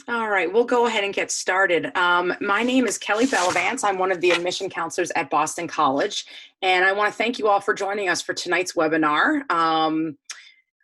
All right, we'll go ahead and get started. My name is Kelly Bellavance. I'm one of the admission counselors at Boston College, and I want to thank you all for joining us for tonight's webinar.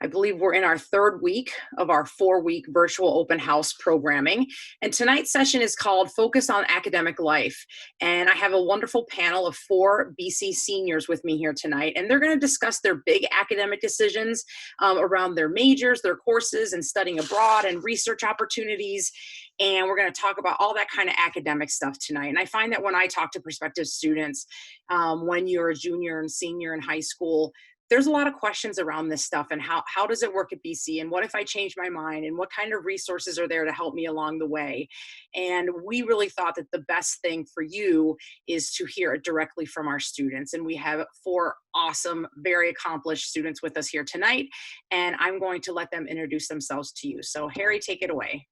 I believe we're in our third week of our 4-week virtual open house programming. And tonight's session is called Focus on Academic Life. And I have a wonderful panel of 4 BC seniors with me here tonight. And they're going to discuss their big academic decisions around their majors, their courses, and studying abroad and research opportunities. And we're going to talk about all that kind of academic stuff tonight. And I find that when I talk to prospective students, when you're a junior and senior in high school, there's a lot of questions around this stuff and how does it work at BC, and what if I change my mind, and what kind of resources are there to help me along the way. And we really thought that the best thing for you is to hear it directly from our students. And we have 4 awesome, very accomplished students with us here tonight, and I'm going to let them introduce themselves to you. So Harry, take it away.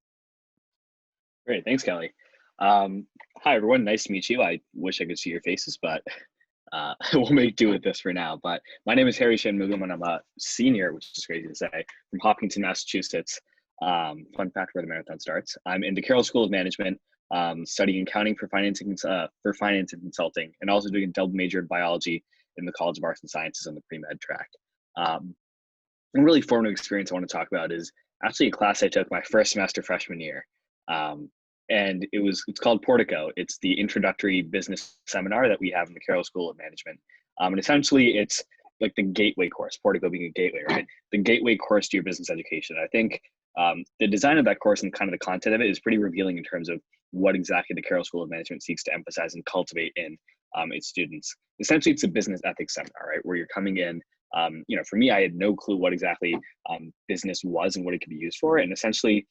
Great, thanks, Kelly. Hi, everyone. Nice to meet you. I wish I could see your faces, but we'll make do with this for now. But my name is Harry Shanmugam, and I'm a senior, which is crazy to say, from Hopkinton, Massachusetts. Fun fact where the marathon starts. I'm in the Carroll School of Management, studying accounting for finance and consulting, and also doing a double major in biology in the College of Arts and Sciences on the PreMed track. A really formative experience I want to talk about is actually a class I took my first semester freshman year. And it's called Portico. It's the introductory business seminar that we have in the Carroll School of Management. And essentially it's like the gateway course, Portico being a gateway, right? The gateway course to your business education. I think the design of that course and kind of the content of it is pretty revealing in terms of what exactly the Carroll School of Management seeks to emphasize and cultivate in its students. Essentially, it's a business ethics seminar, right? Where you're coming in, for me, I had no clue what exactly business was and what it could be used for. And essentially,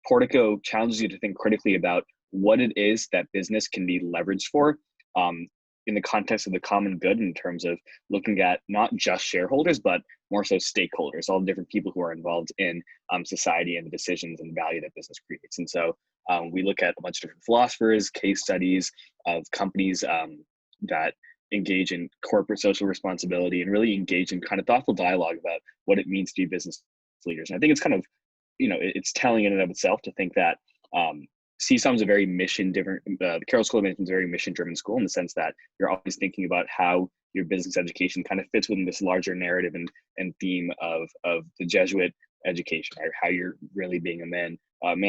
Portico challenges you to think critically about what it is that business can be leveraged for in the context of the common good, in terms of looking at not just shareholders, but more so stakeholders, all the different people who are involved in society and the decisions and value that business creates. And so we look at a bunch of different philosophers, case studies of companies that engage in corporate social responsibility and really engage in kind of thoughtful dialogue about what it means to be business leaders. And I think it's kind of, it's telling in and of itself to think that CSUM is a very the Carroll School of Management is a very mission-driven school, in the sense that you're always thinking about how your business education kind of fits within this larger narrative and theme of the Jesuit education, right? How you're really being a man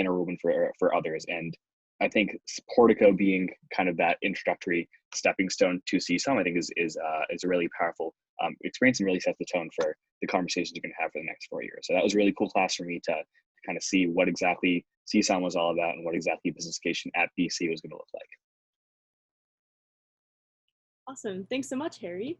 or woman for others. And I think Portico being kind of that introductory stepping stone to CSUM, I think is a really powerful experience, and really sets the tone for the conversations you're going to have for the next 4 years. So that was a really cool class for me to kind of see what exactly CSUM was all about and what exactly business education at BC was going to look like. Awesome. Thanks so much, Harry.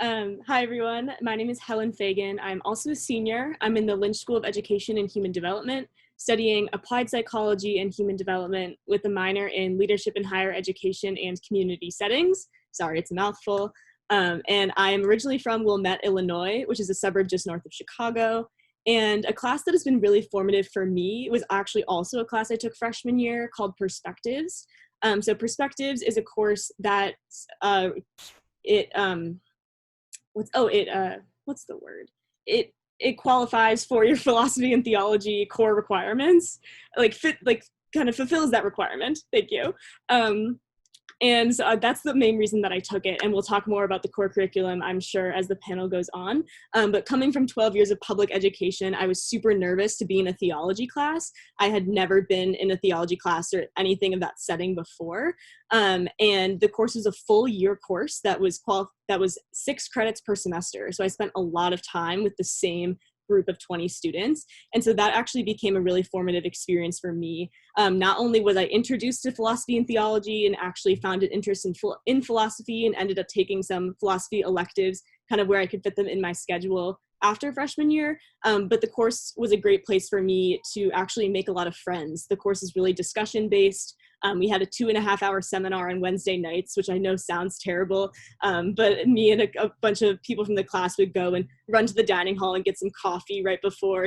Hi, everyone. My name is Helen Fagan. I'm also a senior. I'm in the Lynch School of Education and Human Development, studying applied psychology and human development with a minor in leadership in higher education and community settings. Sorry, it's a mouthful. And I'm originally from Wilmette, Illinois, which is a suburb just north of Chicago. And a class that has been really formative for me was actually also a class I took freshman year called Perspectives. So Perspectives is a course that it qualifies for your philosophy and theology core requirements, kind of fulfills that requirement. Thank you. And so that's the main reason that I took it. And we'll talk more about the core curriculum, I'm sure, as the panel goes on. But coming from 12 years of public education, I was super nervous to be in a theology class. I had never been in a theology class or anything of that setting before. And the course was a full year course that was 6 credits per semester. So I spent a lot of time with the same group of 20 students. And so that actually became a really formative experience for me. Not only was I introduced to philosophy and theology and actually found an interest in philosophy and ended up taking some philosophy electives kind of where I could fit them in my schedule after freshman year, but the course was a great place for me to actually make a lot of friends. The course is really discussion based. We had a 2.5-hour seminar on Wednesday nights, which I know sounds terrible, but me and a bunch of people from the class would go and run to the dining hall and get some coffee right before,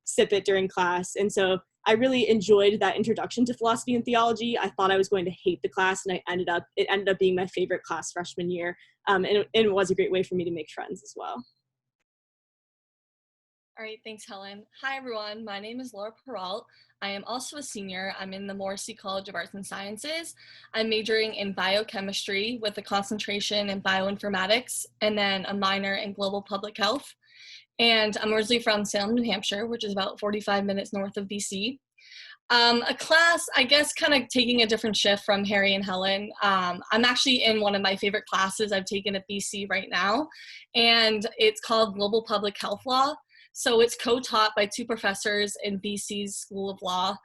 sip it during class. And so I really enjoyed that introduction to philosophy and theology. I thought I was going to hate the class, and it ended up being my favorite class freshman year. And it was a great way for me to make friends as well. All right, thanks, Helen. Hi, everyone. My name is Laura Peralt. I am also a senior. I'm in the Morrissey College of Arts and Sciences. I'm majoring in biochemistry with a concentration in bioinformatics and then a minor in global public health. And I'm originally from Salem, New Hampshire, which is about 45 minutes north of BC. A class, I guess, kind of taking a different shift from Harry and Helen. I'm actually in one of my favorite classes I've taken at BC right now, and it's called Global Public Health Law. So it's co-taught by two professors in BC's School of Law,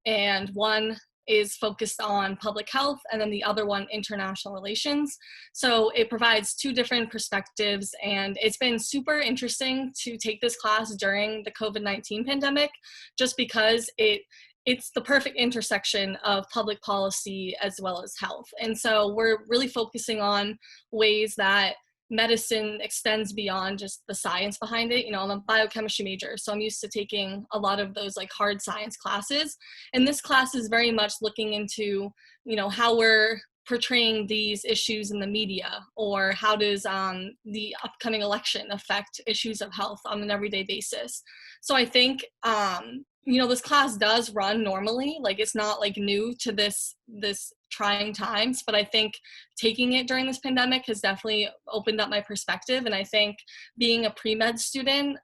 and one is focused on public health, and then the other one, international relations. So it provides two different perspectives, and it's been super interesting to take this class during the COVID-19 pandemic, just because it's the perfect intersection of public policy as well as health. And so we're really focusing on ways that medicine extends beyond just the science behind it. You know, I'm a biochemistry major, so I'm used to taking a lot of those like hard science classes. And this class is very much looking into, you know, how we're portraying these issues in the media, or how does the upcoming election affect issues of health on an everyday basis. So I think, you know, this class does run normally, like it's not like new to this trying times, but I think taking it during this pandemic has definitely opened up my perspective. And I think being a pre-med student,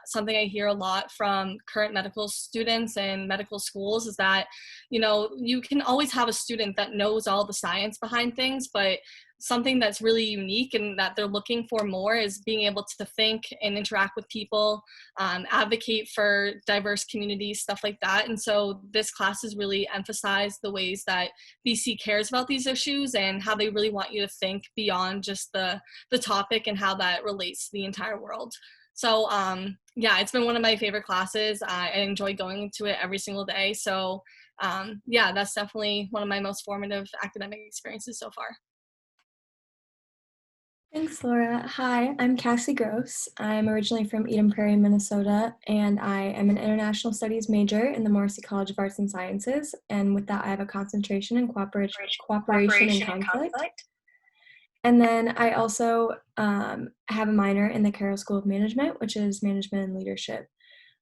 something I hear a lot from current medical students and medical schools is that, you know, you can always have a student that knows all the science behind things, but something that's really unique and that they're looking for more is being able to think and interact with people, advocate for diverse communities, stuff like that. And so this class has really emphasized the ways that BC cares about these issues and how they really want you to think beyond just the topic and how that relates to the entire world. So yeah, it's been one of my favorite classes. I enjoy going to it every single day. So yeah, that's definitely one of my most formative academic experiences so far. Thanks, Laura. Hi, I'm Cassie Gross. I'm originally from Eden Prairie, Minnesota, and I am an international studies major in the Morrissey College of Arts and Sciences. And with that, I have a concentration in cooperation and conflict. And then I also have a minor in the Carroll School of Management, which is management and leadership.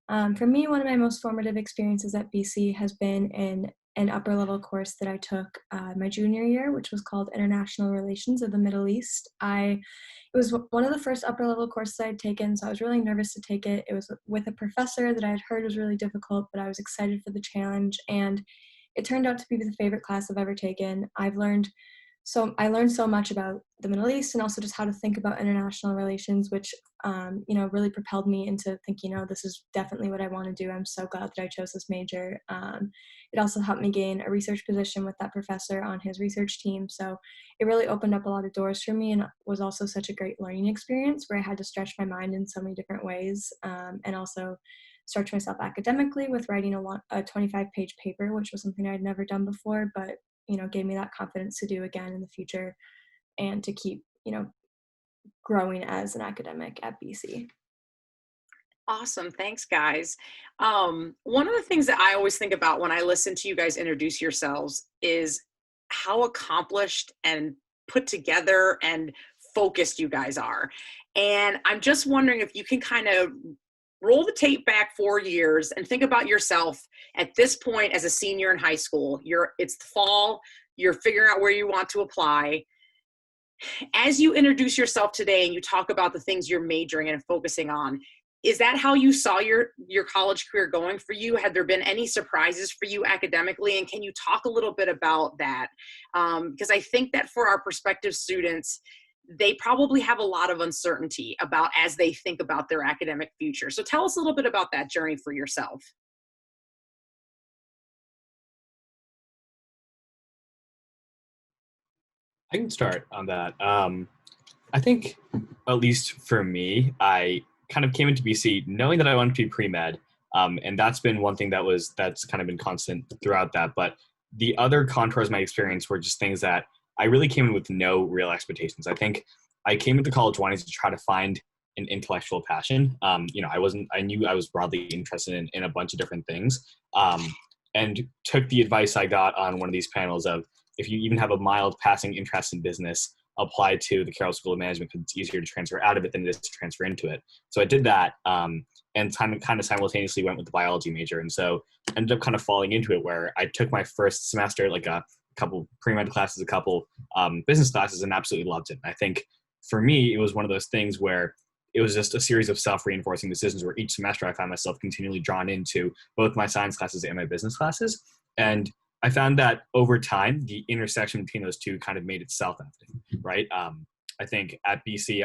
For me, one of my most formative experiences at BC has been in an upper level course that I took my junior year, which was called International Relations of the Middle East. It was one of the first upper level courses I'd taken, so I was really nervous to take it. It was with a professor that I had heard was really difficult, but I was excited for the challenge, and it turned out to be the favorite class I've ever taken. I learned so much about the Middle East and also just how to think about international relations, which, you know, really propelled me into thinking, oh, this is definitely what I want to do. I'm so glad that I chose this major. It also helped me gain a research position with that professor on his research team. So it really opened up a lot of doors for me, and was also such a great learning experience where I had to stretch my mind in so many different ways, and also stretch myself academically with writing a 25-page paper, which was something I'd never done before, but you know, gave me that confidence to do again in the future and to keep, you know, growing as an academic at BC. Awesome. Thanks, guys. One of the things that I always think about when I listen to you guys introduce yourselves is how accomplished and put together and focused you guys are. And I'm just wondering if you can kind of roll the tape back 4 years and think about yourself at this point as a senior in high school. It's the fall, you're figuring out where you want to apply. As you introduce yourself today and you talk about the things you're majoring in and focusing on, is that how you saw your college career going for you? Had there been any surprises for you academically? And can you talk a little bit about that? Because I think that for our prospective students, they probably have a lot of uncertainty about as they think about their academic future. So tell us a little bit about that journey for yourself. I can start on that. I think, at least for me, I kind of came into BC knowing that I wanted to be pre-med, and that's been one thing that's kind of been constant throughout that. But the other contours of my experience were just things that I really came in with no real expectations. I think I came into college wanting to try to find an intellectual passion. You know, I knew I was broadly interested in a bunch of different things, and took the advice I got on one of these panels of, if you even have a mild passing interest in business, apply to the Carroll School of Management because it's easier to transfer out of it than it is to transfer into it. So I did that, and kind of simultaneously went with the biology major. And so ended up kind of falling into it where I took my first semester, like a couple pre-med classes, a couple business classes, and absolutely loved it. And I think for me, it was one of those things where it was just a series of self-reinforcing decisions where each semester I found myself continually drawn into both my science classes and my business classes. And I found that over time, the intersection between those two kind of made itself evident, right? I think at BC,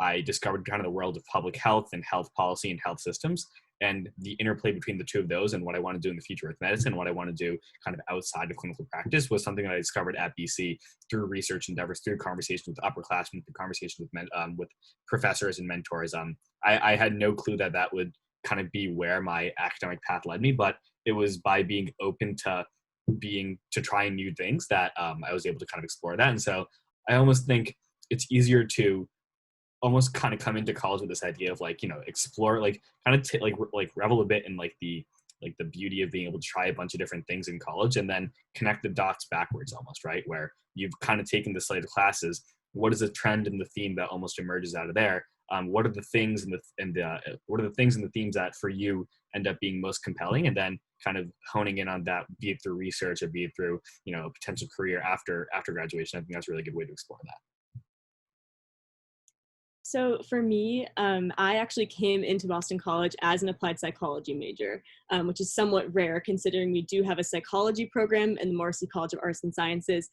I discovered kind of the world of public health and health policy and health systems, and the interplay between the two of those and what I want to do in the future with medicine, what I want to do kind of outside of clinical practice was something that I discovered at BC through research endeavors, through conversations with upperclassmen, through conversations with professors and mentors. I had no clue that that would kind of be where my academic path led me, but it was by being open to trying new things that I was able to kind of explore that. And so I almost think it's easier to almost kind of come into college with this idea of like, explore, like kind of like revel a bit in like the beauty of being able to try a bunch of different things in college and then connect the dots backwards almost, right? Where you've kind of taken the slate of classes. What is a trend and the theme that almost emerges out of there? What are the things what are the things and the themes that for you end up being most compelling, and then kind of honing in on that, be it through research or be it through, a potential career after graduation. I think that's a really good way to explore that. So for me, I actually came into Boston College as an applied psychology major, which is somewhat rare considering we do have a psychology program in the Morrissey College of Arts and Sciences.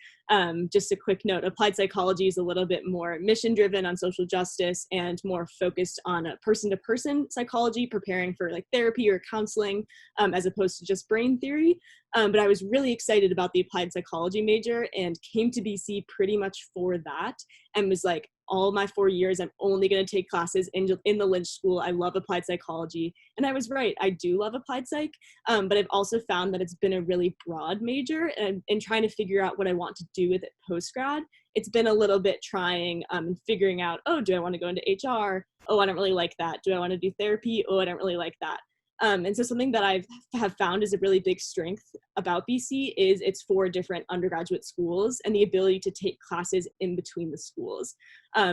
Just a quick note, applied psychology is a little bit more mission-driven on social justice and more focused on a person-to-person psychology, preparing for like therapy or counseling, as opposed to just brain theory. But I was really excited about the applied psychology major and came to BC pretty much for that, and was like, all my 4 years, I'm only going to take classes in the Lynch School. I love applied psychology. And I was right. I do love applied psych. But I've also found that it's been a really broad major, and in trying to figure out what I want to do with it post-grad, it's been a little bit trying and figuring out, do I want to go into HR? Oh, I don't really like that. Do I want to do therapy? Oh, I don't really like that. And so something that I have found is a really big strength about BC is its 4 different undergraduate schools and the ability to take classes in between the schools.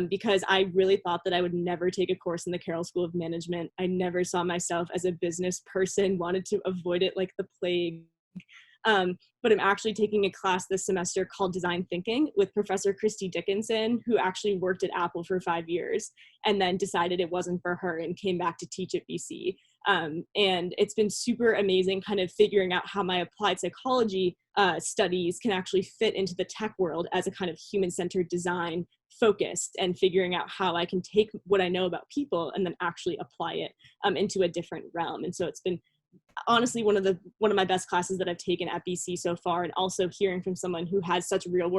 Because I really thought that I would never take a course in the Carroll School of Management. I never saw myself as a business person, wanted to avoid it like the plague. But I'm actually taking a class this semester called Design Thinking with Professor Christy Dickinson, who actually worked at Apple for 5 years and then decided it wasn't for her and came back to teach at BC. And it's been super amazing kind of figuring out how my applied psychology studies can actually fit into the tech world as a kind of human-centered design focused, and figuring out how I can take what I know about people and then actually apply it into a different realm. And so it's been honestly one of my best classes that I've taken at BC so far, and also hearing from someone who has such real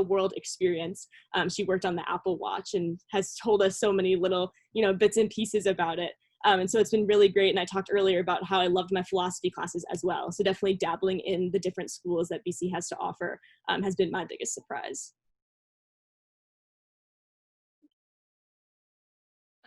world experience. She worked on the Apple Watch and has told us so many little bits and pieces about it. And so it's been really great. And I talked earlier about how I loved my philosophy classes as well. So definitely dabbling in the different schools that BC has to offer has been my biggest surprise.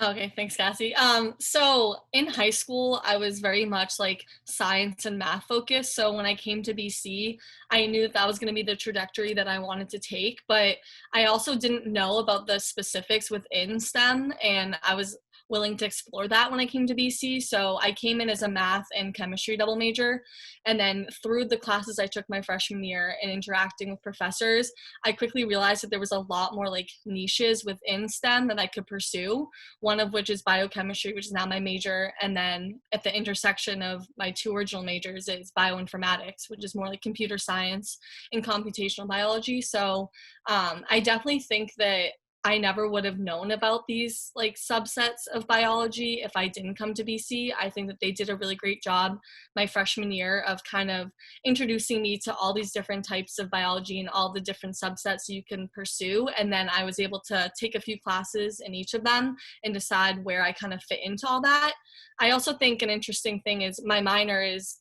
Okay, thanks, Cassie. So in high school, I was very much like science and math focused. So when I came to BC, I knew that was going to be the trajectory that I wanted to take, but I also didn't know about the specifics within STEM, and I was willing to explore that when I came to BC. So I came in as a math and chemistry double major. And then through the classes I took my freshman year and interacting with professors, I quickly realized that there was a lot more like niches within STEM that I could pursue, one of which is biochemistry, which is now my major. And then at the intersection of my 2 original majors is bioinformatics, which is more like computer science and computational biology. So I definitely think that I never would have known about these like subsets of biology if I didn't come to BC. I think that they did a really great job my freshman year of kind of introducing me to all these different types of biology and all the different subsets you can pursue. And then I was able to take a few classes in each of them and decide where I kind of fit into all that. I also think an interesting thing is my minor is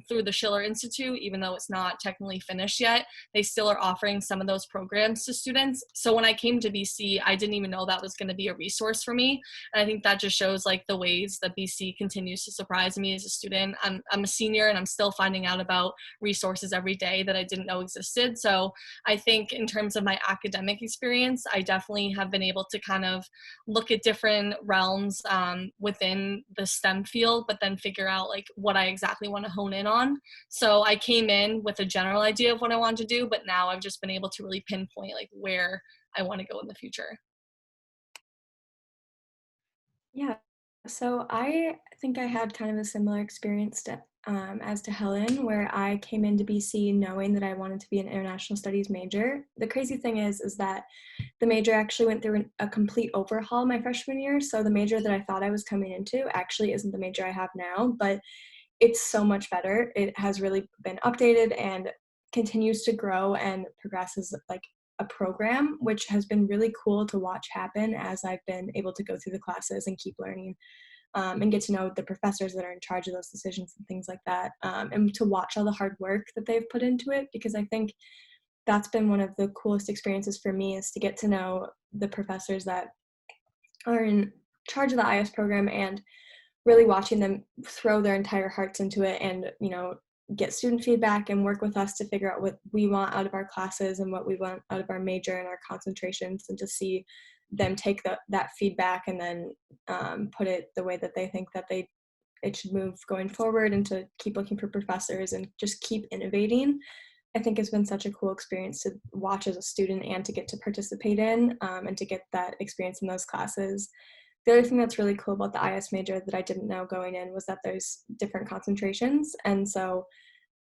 through the Schiller Institute, even though it's not technically finished yet, they still are offering some of those programs to students. So when I came to BC, BC, I didn't even know that was going to be a resource for me. And I think that just shows like the ways that BC continues to surprise me as a student. I'm a senior and I'm still finding out about resources every day that I didn't know existed. So I think in terms of my academic experience, I definitely have been able to kind of look at different realms within the STEM field, but then figure out like what I exactly want to hone in on. So I came in with a general idea of what I wanted to do, but now I've just been able to really pinpoint like where I want to go in the future. Yeah, so I think I had kind of a similar experience as to Helen, where I came into BC knowing that I wanted to be an international studies major. The crazy thing is that the major actually went through a complete overhaul my freshman year. So the major that I thought I was coming into actually isn't the major I have now, but it's so much better. It has really been updated and continues to grow and progress as like a program, which has been really cool to watch happen as I've been able to go through the classes and keep learning, and get to know the professors that are in charge of those decisions and things like that, and to watch all the hard work that they've put into it, because I think that's been one of the coolest experiences for me, is to get to know the professors that are in charge of the IS program and really watching them throw their entire hearts into it and, get student feedback and work with us to figure out what we want out of our classes and what we want out of our major and our concentrations, and to see them take that feedback and then put it the way that they think that it should move going forward, and to keep looking for professors and just keep innovating. I think it's been such a cool experience to watch as a student and to get to participate in, and to get that experience in those classes. The other thing that's really cool about the IS major that I didn't know going in was that there's different concentrations. And so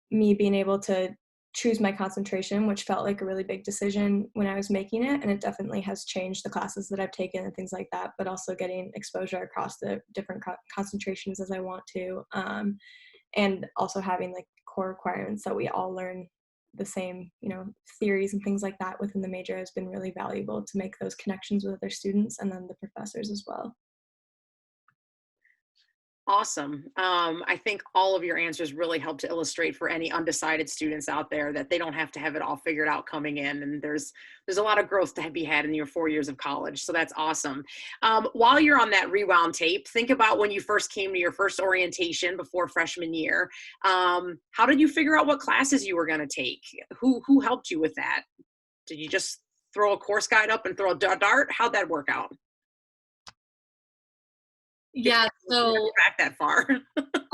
me being able to choose my concentration, which felt like a really big decision when I was making it, and it definitely has changed the classes that I've taken and things like that, but also getting exposure across the different concentrations as I want to, and also having like core requirements that we all learn the same, theories and things like that within the major has been really valuable to make those connections with other students and then the professors as well. Awesome. I think all of your answers really help to illustrate for any undecided students out there that they don't have to have it all figured out coming in, and there's a lot of growth to be had in your 4 years of college. So that's awesome. While you're on that rewound tape, think about when you first came to your first orientation before freshman year. How did you figure out what classes you were going to take? Who helped you with that? Did you just throw a course guide up and throw a dart? How'd that work out? Yeah, so back that far.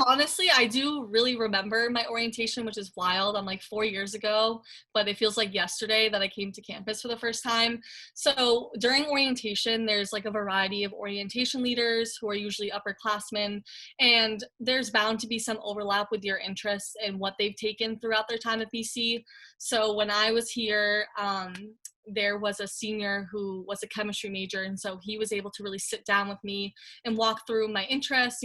honestly, I do really remember my orientation, which is wild. I'm like 4 years ago, but it feels like yesterday that I came to campus for the first time. So during orientation, there's like a variety of orientation leaders who are usually upperclassmen, and there's bound to be some overlap with your interests and what they've taken throughout their time at BC. So when I was here, there was a senior who was a chemistry major, and so he was able to really sit down with me and walk through my interests.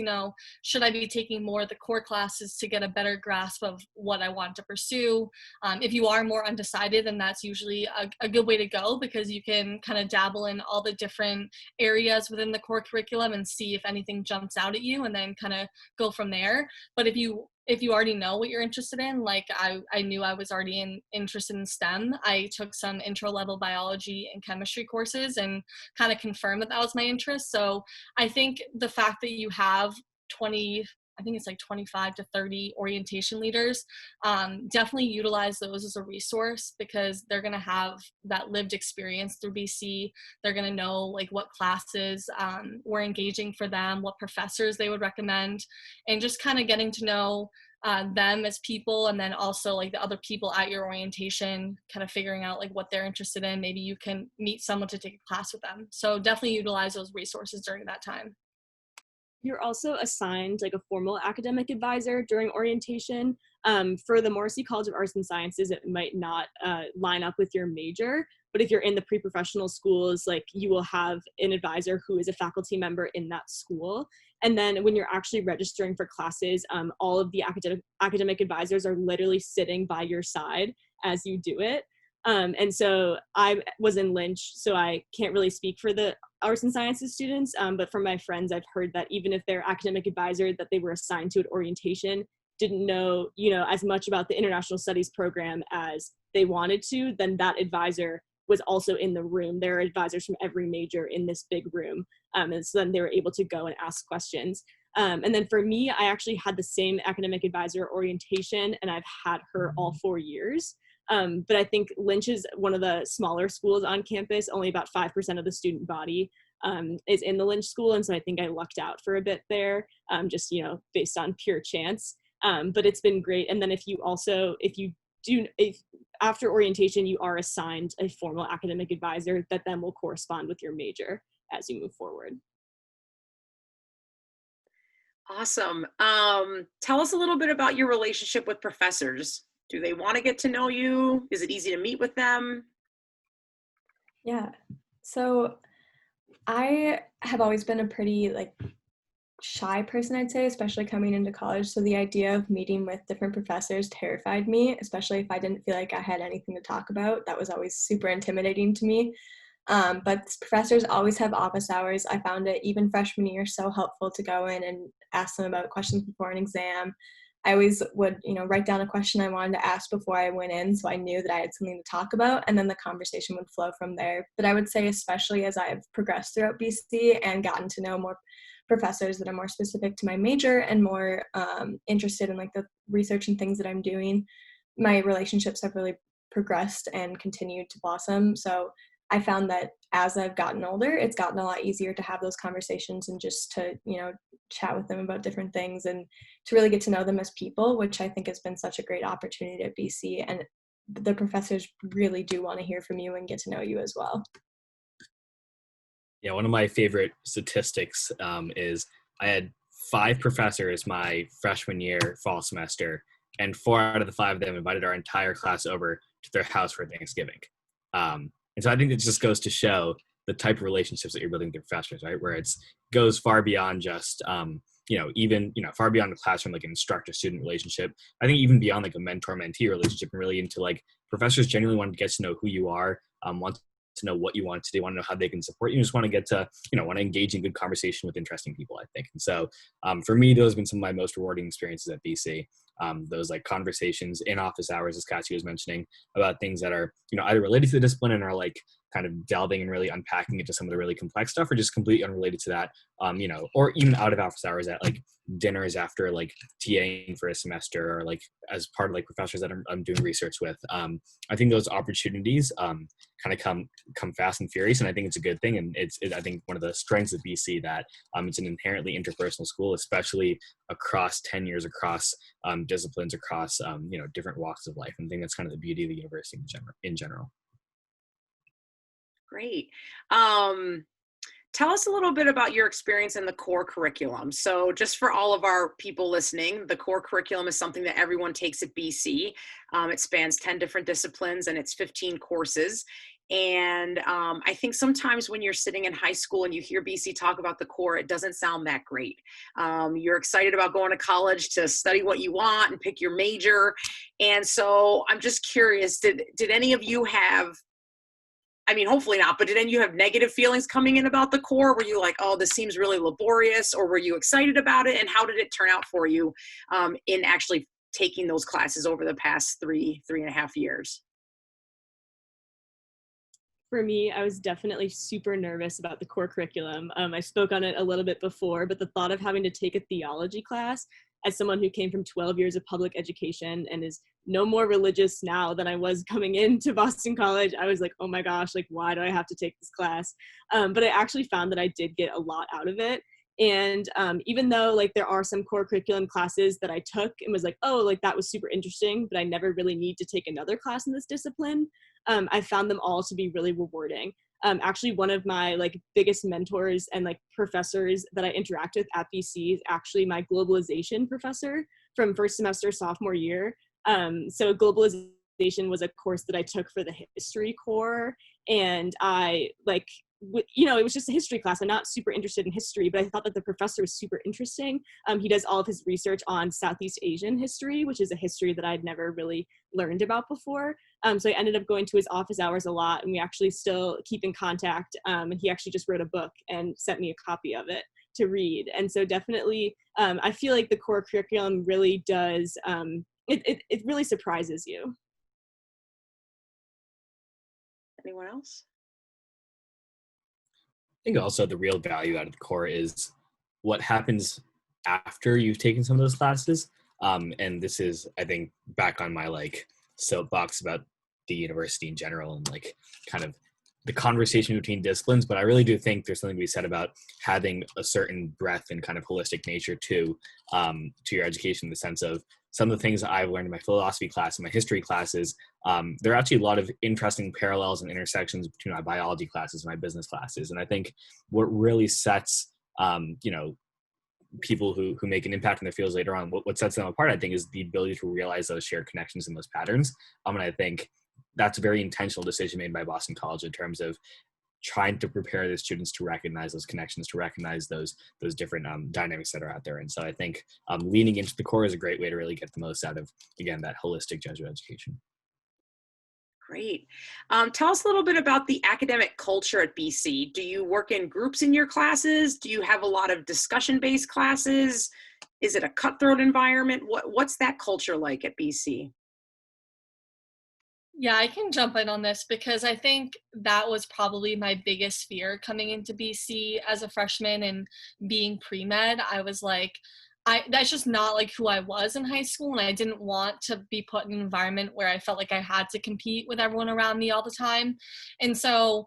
Should I be taking more of the core classes to get a better grasp of what I want to pursue? If you are more undecided, then that's usually a good way to go, because you can kind of dabble in all the different areas within the core curriculum and see if anything jumps out at you, and then kind of go from there. But if you already know what you're interested in, like I knew I was already interested in STEM, I took some intro level biology and chemistry courses and kind of confirmed that was my interest. So I think the fact that you have 25 to 30 orientation leaders, definitely utilize those as a resource, because they're going to have that lived experience through BC. They're going to know like what classes were engaging for them, what professors they would recommend, and just kind of getting to know them as people, and then also like the other people at your orientation, kind of figuring out like what they're interested in. Maybe you can meet someone to take a class with them. So definitely utilize those resources during that time. You're also assigned like a formal academic advisor during orientation. For the Morrissey College of Arts and Sciences, it might not line up with your major, but if you're in the pre-professional schools, like you will have an advisor who is a faculty member in that school. And then when you're actually registering for classes, all of the academic advisors are literally sitting by your side as you do it. And so I was in Lynch, so I can't really speak for the arts and sciences students, but from my friends, I've heard that even if their academic advisor that they were assigned to at orientation didn't know, as much about the international studies program as they wanted to, then that advisor was also in the room. There are advisors from every major in this big room. And so then they were able to go and ask questions. And then for me, I actually had the same academic advisor orientation, and I've had her all 4 years. But I think Lynch is one of the smaller schools on campus. Only about 5% of the student body is in the Lynch school. And so I think I lucked out for a bit there, just, based on pure chance. But it's been great. And then if after orientation, you are assigned a formal academic advisor that then will correspond with your major as you move forward. Awesome. Tell us a little bit about your relationship with professors. Do they want to get to know you? Is it easy to meet with them? Yeah. So I have always been a pretty shy person, I'd say, especially coming into college. So the idea of meeting with different professors terrified me, especially if I didn't feel like I had anything to talk about. That was always super intimidating to me. But professors always have office hours. I found it even freshman year so helpful to go in and ask them about questions before an exam. I always would, write down a question I wanted to ask before I went in, so I knew that I had something to talk about, and then the conversation would flow from there. But I would say, especially as I've progressed throughout BC and gotten to know more professors that are more specific to my major and more interested in the research and things that I'm doing, my relationships have really progressed and continued to blossom. So I found that as I've gotten older, it's gotten a lot easier to have those conversations and just to, chat with them about different things and to really get to know them as people, which I think has been such a great opportunity at BC. And the professors really do want to hear from you and get to know you as well. Yeah, one of my favorite statistics is I had 5 professors my freshman year fall semester, and 4 out of the 5 of them invited our entire class over to their house for Thanksgiving. And so I think it just goes to show the type of relationships that you're building with professors, right? Where it goes far beyond just, far beyond the classroom, like an instructor-student relationship. I think even beyond a mentor-mentee relationship, and really into professors genuinely want to get to know who you are, want to know what you want to do, want to know how they can support you, just want to get to, want to engage in good conversation with interesting people, I think. And so for me, those have been some of my most rewarding experiences at BC. Those conversations in office hours, as Cassie was mentioning, about things that are, either related to the discipline and are kind of delving and really unpacking into some of the really complex stuff, or just completely unrelated to that, or even out of office hours at dinners after TAing for a semester, or as part of professors that I'm doing research with. I think those opportunities kind of come fast and furious, and I think it's a good thing. And it's I think one of the strengths of BC that it's an inherently interpersonal school, especially across tenures, across disciplines, across different walks of life. And I think that's kind of the beauty of the university in general. Great. Tell us a little bit about your experience in the core curriculum. So just for all of our people listening, the core curriculum is something that everyone takes at BC. It spans 10 different disciplines and it's 15 courses. And I think sometimes when you're sitting in high school and you hear BC talk about the core, it doesn't sound that great. You're excited about going to college to study what you want and pick your major. And so I'm just curious, did any of you have, hopefully not, but did any of you have negative feelings coming in about the core? Were you like, oh, this seems really laborious, or were you excited about it? And how did it turn out for you in actually taking those classes over the past 3.5 years? For me, I was definitely super nervous about the core curriculum. I spoke on it a little bit before, but the thought of having to take a theology class, as someone who came from 12 years of public education and is no more religious now than I was coming into Boston College, I was like, oh my gosh, why do I have to take this class? But I actually found that I did get a lot out of it. And even though there are some core curriculum classes that I took and was like, oh, that was super interesting, but I never really need to take another class in this discipline, I found them all to be really rewarding. Actually, one of my biggest mentors and professors that I interact with at BC is actually my globalization professor from first semester sophomore year. So globalization was a course that I took for the history core, and I it was just a history class. I'm not super interested in history, but I thought that the professor was super interesting. He does all of his research on Southeast Asian history, which is a history that I'd never really learned about before. So I ended up going to his office hours a lot, and we actually still keep in contact. And he actually just wrote a book and sent me a copy of it to read. And so definitely, I feel like the core curriculum really does, it really surprises you. Anyone else? I think also the real value out of the core is what happens after you've taken some of those classes. And this is, I think, back on my like soapbox about the university in general and like kind of the conversation between disciplines. But I really do think there's something to be said about having a certain breadth and kind of holistic nature to your education, in the sense of some of the things that I've learned in my philosophy class and my history classes. There are actually a lot of interesting parallels and intersections between my biology classes and my business classes. And I think what really sets, people who make an impact in their fields later on, what sets them apart, I think, is the ability to realize those shared connections and those patterns. And I think that's a very intentional decision made by Boston College in terms of trying to prepare the students to recognize those connections, to recognize those different dynamics that are out there. And so I think leaning into the core is a great way to really get the most out of, again, that holistic Jesuit education. Great. Tell us a little bit about the academic culture at BC. Do you work in groups in your classes? Do you have a lot of discussion-based classes? Is it a cutthroat environment? What's that culture like at BC? Yeah, I can jump in on this because I think that was probably my biggest fear coming into BC as a freshman and being pre-med. I was like, that's just not like who I was in high school, and I didn't want to be put in an environment where I felt like I had to compete with everyone around me all the time. And so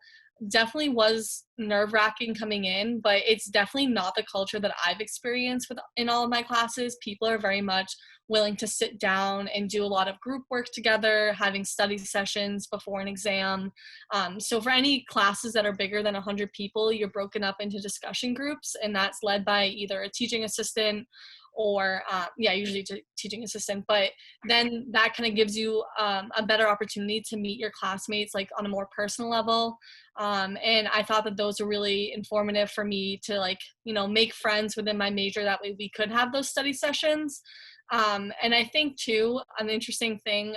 definitely was nerve-wracking coming in, but it's definitely not the culture that I've experienced in all of my classes. People are very much willing to sit down and do a lot of group work together, having study sessions before an exam. So for any classes that are bigger than 100 people, you're broken up into discussion groups, and that's led by either a teaching assistant or usually teaching assistant, but then that kind of gives you a better opportunity to meet your classmates like on a more personal level. And I thought that those were really informative for me to make friends within my major. That way we could have those study sessions. And I think too, an interesting thing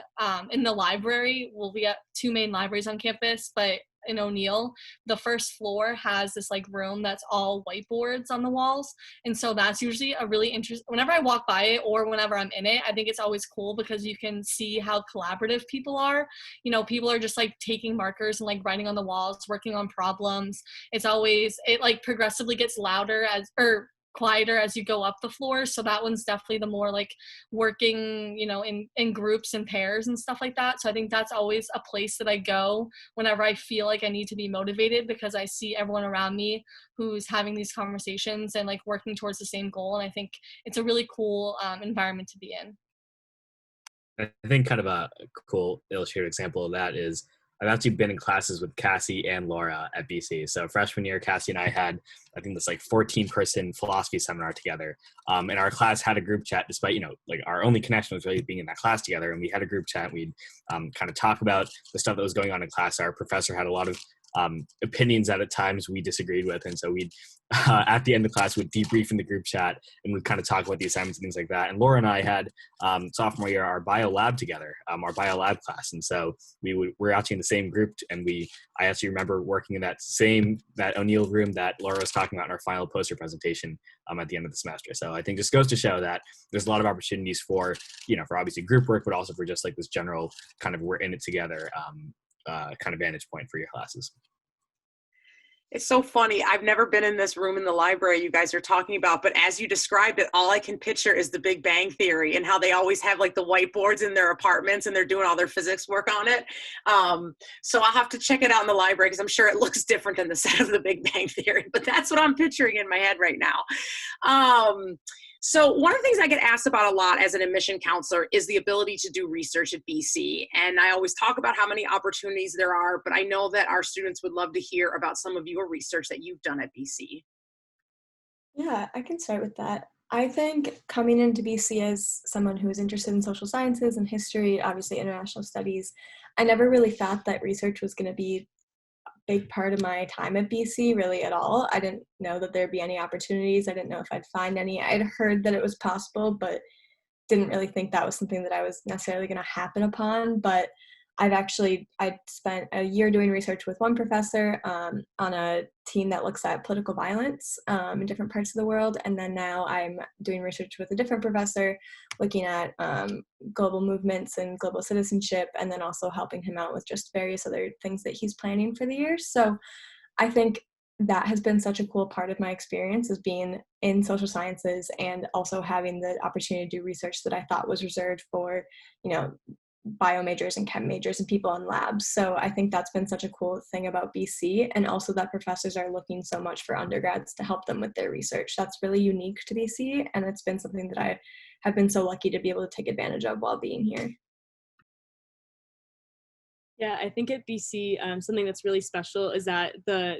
in the library, we got two main libraries on campus, but in O'Neill, the first floor has this room that's all whiteboards on the walls. And so that's usually a really interesting, whenever I walk by it or whenever I'm in it, I think it's always cool because you can see how collaborative people are. People are just taking markers and writing on the walls, working on problems. It progressively gets louder quieter as you go up the floor. So that one's definitely the more working, in groups and pairs and stuff like that. So I think that's always a place that I go whenever I feel like I need to be motivated, because I see everyone around me who's having these conversations and working towards the same goal. And I think it's a really cool environment to be in. I think kind of a cool illustrated example of that is I've actually been in classes with Cassie and Laura at BC. So freshman year, Cassie and I had, I think this 14-person philosophy seminar together. And our class had a group chat, despite, our only connection was really being in that class together. And we had a group chat. We'd kind of talk about the stuff that was going on in class. Our professor had a lot of opinions that at times we disagreed with. And so we'd, at the end of the class, we'd debrief in the group chat and we'd kind of talk about the assignments and things like that. And Laura and I had sophomore year, our bio lab together, our bio lab class. And so we're actually in the same group. And I actually remember working in that O'Neill room that Laura was talking about in our final poster presentation at the end of the semester. So I think this goes to show that there's a lot of opportunities for obviously group work, but also for just this general kind of we're in it together kind of vantage point for your classes. It's so funny. I've never been in this room in the library you guys are talking about, but as you described it, all I can picture is the Big Bang Theory and how they always have the whiteboards in their apartments and they're doing all their physics work on it. So I'll have to check it out in the library because I'm sure it looks different than the set of the Big Bang Theory, but that's what I'm picturing in my head right now. So one of the things I get asked about a lot as an admission counselor is the ability to do research at BC. And I always talk about how many opportunities there are, but I know that our students would love to hear about some of your research that you've done at BC. Yeah, I can start with that. I think coming into BC as someone who is interested in social sciences and history, obviously international studies, I never really thought that research was going to be big part of my time at BC really at all. I didn't know that there'd be any opportunities. I didn't know if I'd find any. I'd heard that it was possible, but didn't really think that was something that I was necessarily going to happen upon. But I spent a year doing research with one professor on a team that looks at political violence in different parts of the world. And then now I'm doing research with a different professor looking at global movements and global citizenship, and then also helping him out with just various other things that he's planning for the year. So I think that has been such a cool part of my experience, is being in social sciences and also having the opportunity to do research that I thought was reserved for, bio majors and chem majors and people in labs. So I think that's been such a cool thing about BC, and also that professors are looking so much for undergrads to help them with their research. That's really unique to BC, and it's been something that I have been so lucky to be able to take advantage of while being here. Yeah, I think at BC, something that's really special is that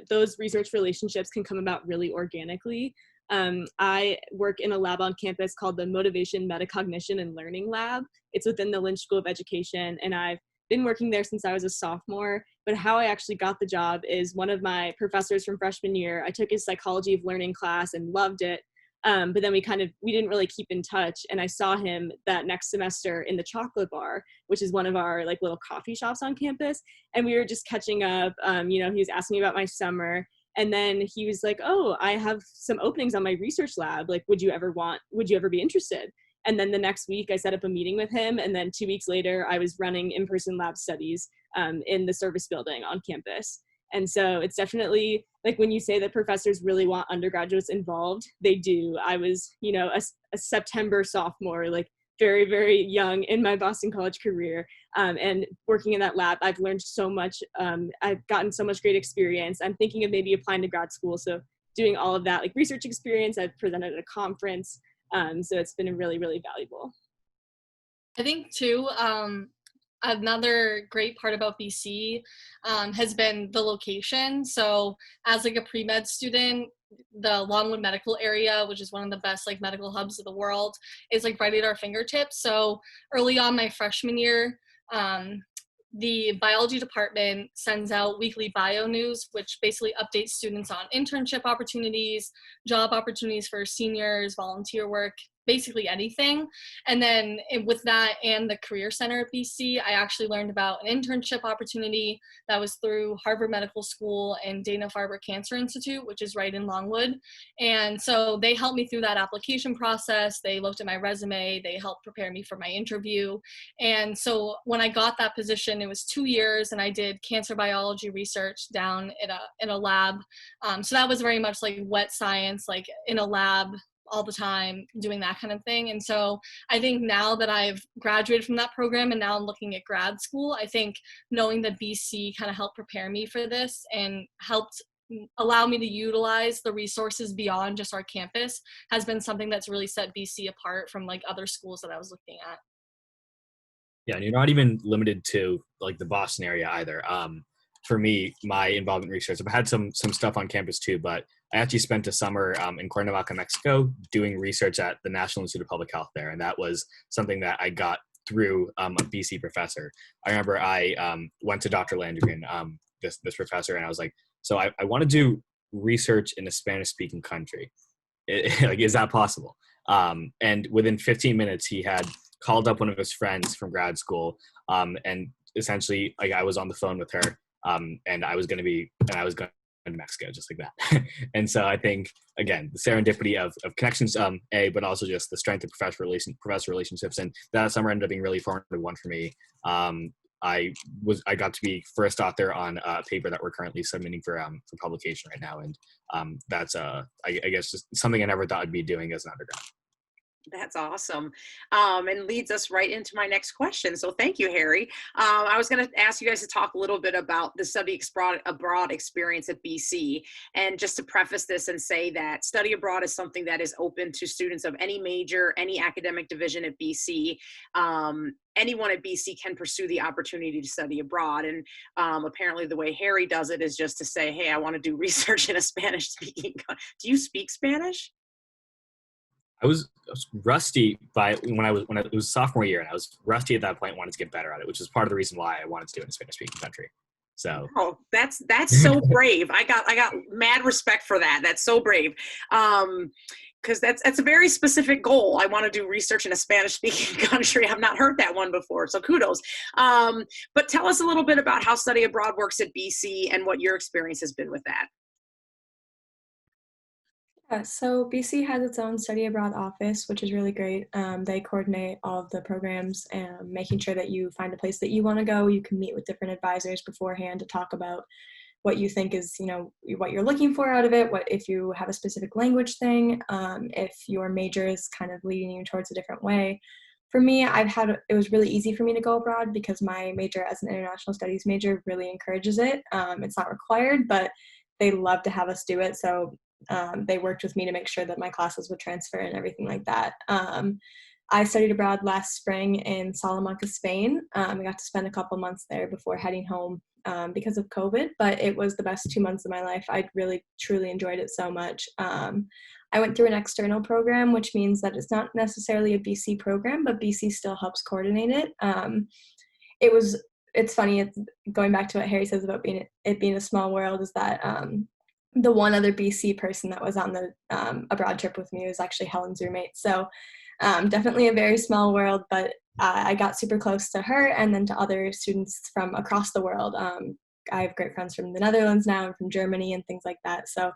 those research relationships can come about really organically. I work in a lab on campus called the Motivation, Metacognition, and Learning Lab. It's within the Lynch School of Education, and I've been working there since I was a sophomore. But how I actually got the job is one of my professors from freshman year. I took his psychology of learning class and loved it. But then we didn't really keep in touch. And I saw him that next semester in the Chocolate Bar, which is one of our like little coffee shops on campus. And we were just catching up. He was asking me about my summer. And then he was like, oh, I have some openings on my research lab. Like, would you ever be interested? And then the next week I set up a meeting with him. And then 2 weeks later, I was running in-person lab studies in the service building on campus. And so it's definitely like when you say that professors really want undergraduates involved, they do. I was, a September sophomore, like very, very young in my Boston College career. And working in that lab, I've learned so much. I've gotten so much great experience. I'm thinking of maybe applying to grad school. So doing all of that, like research experience, I've presented at a conference. So it's been really, really valuable. I think too, another great part about BC has been the location. So as like a pre-med student, the Longwood medical area, which is one of the best like medical hubs of the world, is like right at our fingertips. So early on my freshman year, the biology department sends out weekly bio news, which basically updates students on internship opportunities, job opportunities for seniors, volunteer work, basically anything. And then with that and the Career Center at BC, I actually learned about an internship opportunity that was through Harvard Medical School and Dana-Farber Cancer Institute, which is right in Longwood. And so they helped me through that application process. They looked at my resume. They helped prepare me for my interview. And so when I got that position, it was 2 years, and I did cancer biology research down in a lab. So that was very much like wet science, like in a lab all the time, doing that kind of thing. And so I think now that I've graduated from that program and now I'm looking at grad school, I think knowing that BC kind of helped prepare me for this and helped allow me to utilize the resources beyond just our campus has been something that's really set BC apart from like other schools that I was looking at. Yeah, and you're not even limited to like the Boston area either. For me, my involvement in research, I've had some stuff on campus too, but I actually spent a summer in Cuernavaca, Mexico, doing research at the National Institute of Public Health there, and that was something that I got through a BC professor. I remember I went to Dr. Landrigan, this professor, and I was like, so I want to do research in a Spanish-speaking country. Like, is that possible? And within 15 minutes, he had called up one of his friends from grad school, and essentially, like, I was on the phone with her. And I was going to Mexico just like that. And so I think, again, the serendipity of connections, but also just the strength of professor relationships. And that summer ended up being really formative one for me. I got to be first author on a paper that we're currently submitting for publication right now. And that's, I guess, just something I never thought I'd be doing as an undergrad. That's awesome, and leads us right into my next question. So thank you, Harry. I was going to ask you guys to talk a little bit about the study abroad experience at BC. And just to preface this and say that study abroad is something that is open to students of any major, any academic division at BC. Anyone at BC can pursue the opportunity to study abroad. And apparently the way Harry does it is just to say, hey, I want to do research in a Spanish-speaking country. Do you speak Spanish? I was rusty when it was sophomore year, and I was rusty at that point, wanted to get better at it, which is part of the reason why I wanted to do it in a Spanish-speaking country. So Oh, that's so brave. I got mad respect for that. That's so brave. Because that's a very specific goal. I want to do research in a Spanish-speaking country. I've not heard that one before, so kudos. But tell us a little bit about how study abroad works at BC and what your experience has been with that. Yeah, so BC has its own study abroad office, which is really great. They coordinate all of the programs and making sure that you find a place that you want to go. You can meet with different advisors beforehand to talk about what you think is, what you're looking for out of it, what if you have a specific language thing, if your major is kind of leading you towards a different way. For me, it was really easy for me to go abroad because my major as an international studies major really encourages it. It's not required, but they love to have us do it. So they worked with me to make sure that my classes would transfer and everything like that. I studied abroad last spring in Salamanca, Spain. I got to spend a couple months there before heading home because of COVID, but it was the best 2 months of my life. I really, truly enjoyed it so much. I went through an external program, which means that it's not necessarily a BC program, but BC still helps coordinate it. It's funny, going back to what Harry says about it being a small world, is that the one other BC person that was on the abroad trip with me was actually Helen's roommate. So definitely a very small world, but I got super close to her and then to other students from across the world. I have great friends from the Netherlands now and from Germany and things like that. So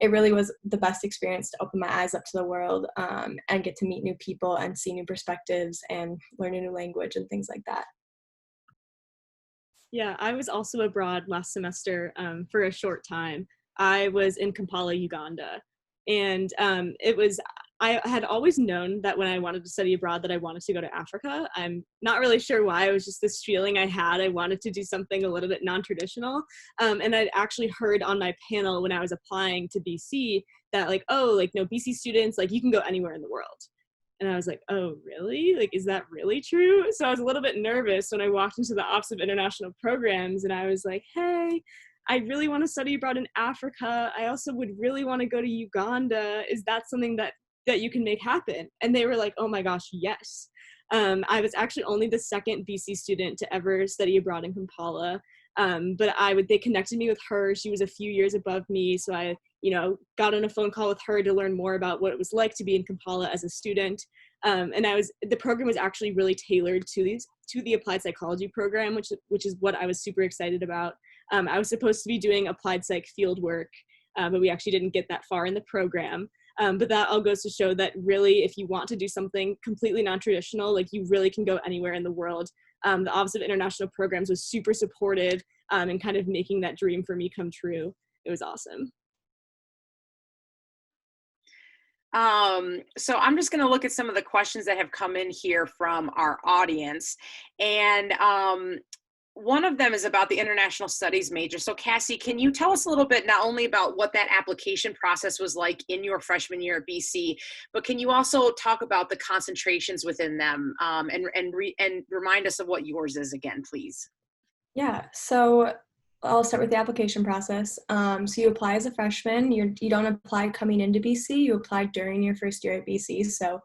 it really was the best experience to open my eyes up to the world and get to meet new people and see new perspectives and learn a new language and things like that. Yeah, I was also abroad last semester for a short time. I was in Kampala, Uganda, and I had always known that when I wanted to study abroad that I wanted to go to Africa. I'm not really sure why. It was just this feeling I had. I wanted to do something a little bit non-traditional, and I'd actually heard on my panel when I was applying to BC that no, BC students, you can go anywhere in the world. And I was like, oh, really? Is that really true? So I was a little bit nervous when I walked into the Office of International Programs, and I was like, hey, I really want to study abroad in Africa. I also would really want to go to Uganda. Is that something that you can make happen? And they were like, oh my gosh, yes. I was actually only the second BC student to ever study abroad in Kampala. But they connected me with her. She was a few years above me. So I, got on a phone call with her to learn more about what it was like to be in Kampala as a student. And the program was actually really tailored to the applied psychology program, which is what I was super excited about. I was supposed to be doing applied psych field work, but we actually didn't get that far in the program. But that all goes to show that really, if you want to do something completely non-traditional, you really can go anywhere in the world. The Office of International Programs was super supportive in kind of making that dream for me come true. It was awesome. So I'm just going to look at some of the questions that have come in here from our audience. And one of them is about the international studies major. So Cassie, can you tell us a little bit not only about what that application process was like in your freshman year at BC, but can you also talk about the concentrations within them and remind us of what yours is again, please? Yeah, so I'll start with the application process. So you apply as a freshman. You don't apply coming into BC. You apply during your first year at BC. So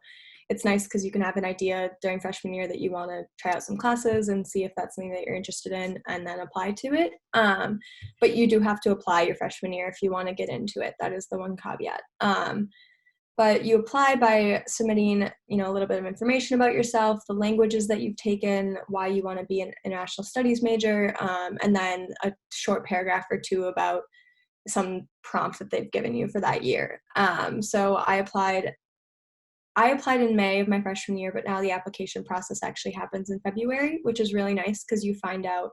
it's nice because you can have an idea during freshman year that you want to try out some classes and see if that's something that you're interested in and then apply to it. But you do have to apply your freshman year if you want to get into it. That is the one caveat. But you apply by submitting, a little bit of information about yourself, the languages that you've taken, why you want to be an international studies major, and then a short paragraph or two about some prompt that they've given you for that year. So I applied in May of my freshman year, but now the application process actually happens in February, which is really nice because you find out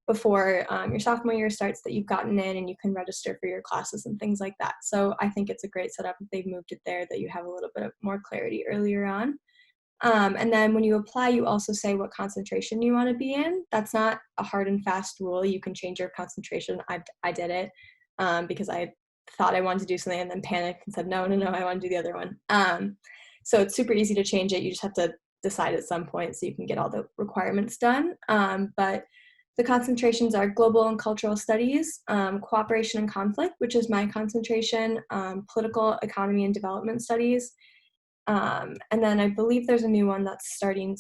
before your sophomore year starts that you've gotten in and you can register for your classes and things like that. So I think it's a great setup that they've moved it there, that you have a little bit of more clarity earlier on. And then when you apply, you also say what concentration you want to be in. That's not a hard and fast rule. You can change your concentration. I did it because I thought I wanted to do something and then panicked and said, no, I want to do the other one. So it's super easy to change it. You just have to decide at some point so you can get all the requirements done. But the concentrations are global and cultural studies, cooperation and conflict, which is my concentration, political economy and development studies. And then I believe there's a new one that's starting.